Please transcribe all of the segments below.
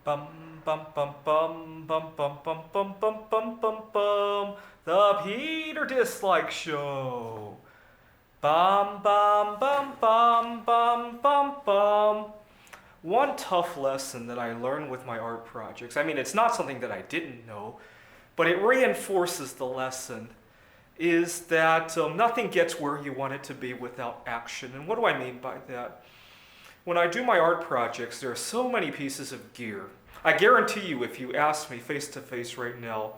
Bum bum bum bum bum bum bum bum bum bum bum bum. The Peter Dislike Show. Bum bum bum bum bum bum bum. One tough lesson that I learned with my art projects. I mean, it's not something that I didn't know, but it reinforces the lesson. Is that nothing gets where you want it to be without action. And what do I mean by that? When I do my art projects, there are so many pieces of gear. I guarantee you, if you ask me face to face right now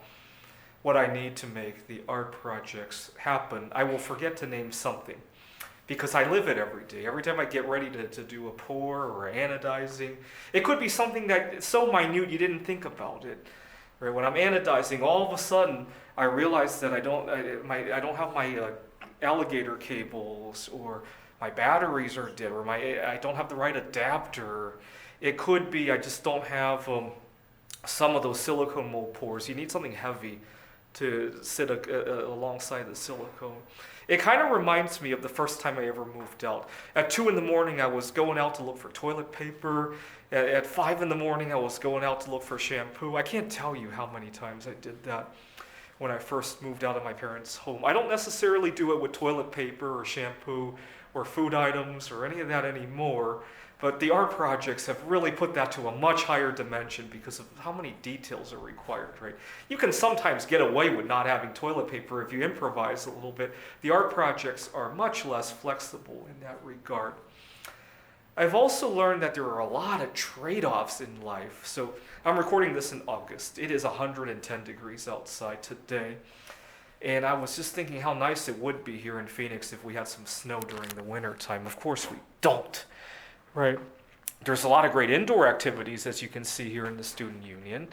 what I need to make the art projects happen, I will forget to name something because I live it every day. Every time I get ready to do a pour or anodizing, it could be something that is so minute you didn't think about it. Right? When I'm anodizing, all of a sudden I realize that I don't have my alligator cables, or my batteries are dead, or I don't have the right adapter. It could be I just don't have some of those silicone mold pours. You need something heavy to sit alongside the silicone. It kind of reminds me of the first time I ever moved out. At 2 in the morning, I was going out to look for toilet paper. At 5 in the morning, I was going out to look for shampoo. I can't tell you how many times I did that when I first moved out of my parents' home. I don't necessarily do it with toilet paper or shampoo or food items or any of that anymore, but the art projects have really put that to a much higher dimension because of how many details are required, right? You can sometimes get away with not having toilet paper if you improvise a little bit. The art projects are much less flexible in that regard. I've also learned that there are a lot of trade-offs in life. So I'm recording this in August. It is 110 degrees outside today. And I was just thinking how nice it would be here in Phoenix if we had some snow during the winter time. Of course we don't, right? There's a lot of great indoor activities, as you can see here in the Student Union,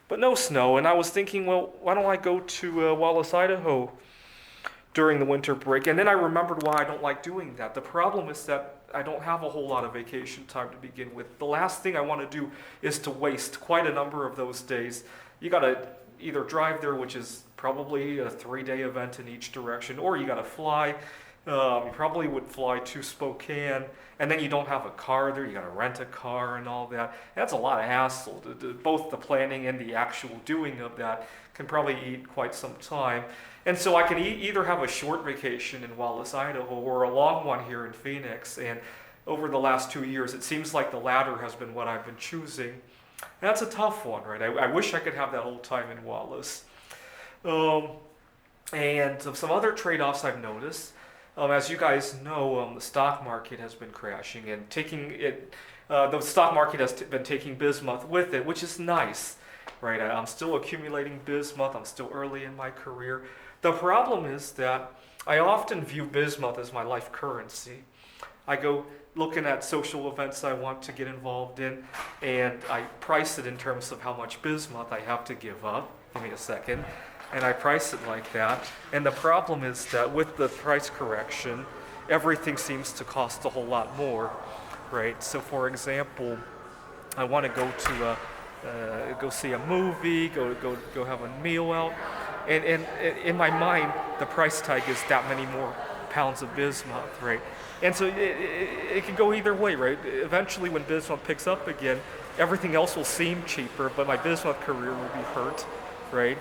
but no snow. And I was thinking, well, why don't I go to Wallace, Idaho during the winter break? And then I remembered why I don't like doing that. The problem is that I don't have a whole lot of vacation time to begin with. The last thing I want to do is to waste quite a number of those days. You got to either drive there, which is probably a 3-day event in each direction, or you got to fly. You probably would fly to Spokane, and then you don't have a car there. You got to rent a car and all that. That's a lot of hassle. Both the planning and the actual doing of that can probably eat quite some time. And so I can either have a short vacation in Wallace, Idaho, or a long one here in Phoenix. And over the last 2 years, it seems like the latter has been what I've been choosing. And that's a tough one, right? I wish I could have that whole time in Wallace. And some other trade-offs I've noticed. As you guys know, the stock market has been crashing and the stock market has been taking bismuth with it, which is nice, right? I'm still accumulating bismuth. I'm still early in my career. The problem is that I often view bismuth as my life currency. I go looking at social events I want to get involved in, and I price it in terms of how much bismuth I have to give up. Give me a second. And I price it like that. And the problem is that with the price correction, everything seems to cost a whole lot more, right? So for example, I want to go to go see a movie, go have a meal out, and in my mind, the price tag is that many more pounds of bismuth, right? And so it can go either way, right? Eventually, when bismuth picks up again, everything else will seem cheaper, but my bismuth career will be hurt, right?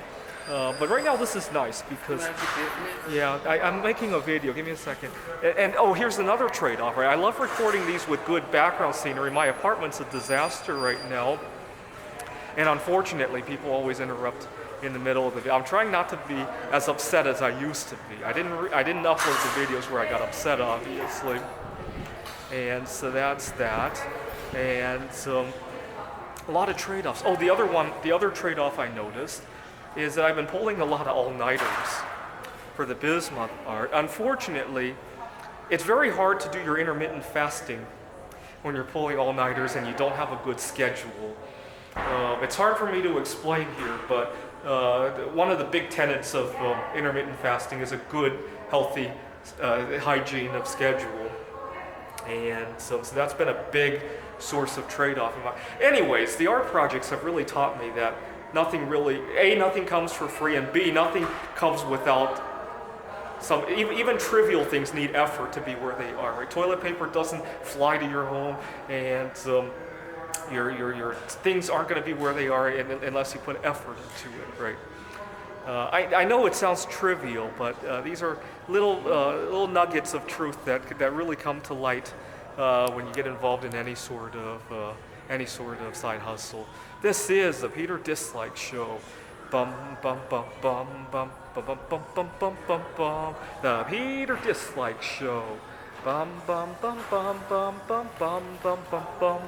But right now this is nice because, yeah, I'm making a video. Give me a second. And oh, here's another trade-off, right? I love recording these with good background scenery. My apartment's a disaster right now, and unfortunately, people always interrupt in the middle of the video. I'm trying not to be as upset as I used to be. I didn't upload the videos where I got upset, obviously, and so that's that. And a lot of trade-offs. Oh, the other trade-off I noticed is that I've been pulling a lot of all-nighters for the bismuth art. Unfortunately, it's very hard to do your intermittent fasting when you're pulling all-nighters and you don't have a good schedule. It's hard for me to explain here, but one of the big tenets of intermittent fasting is a good, healthy hygiene of schedule. And so that's been a big source of trade-off. Anyways, the art projects have really taught me that nothing comes for free, and B, nothing comes without even trivial things need effort to be where they are, right? Toilet paper doesn't fly to your home, and your things aren't going to be where they are unless you put effort into it, right? I know it sounds trivial, but these are little nuggets of truth that really come to light when you get involved in any sort of side hustle. This is the Peter Dislike Show. Bum bum bum bum bum bum bum bum bum bum bum bum. The Peter Dislike Show. Bum bum bum bum bum bum bum bum bum bum.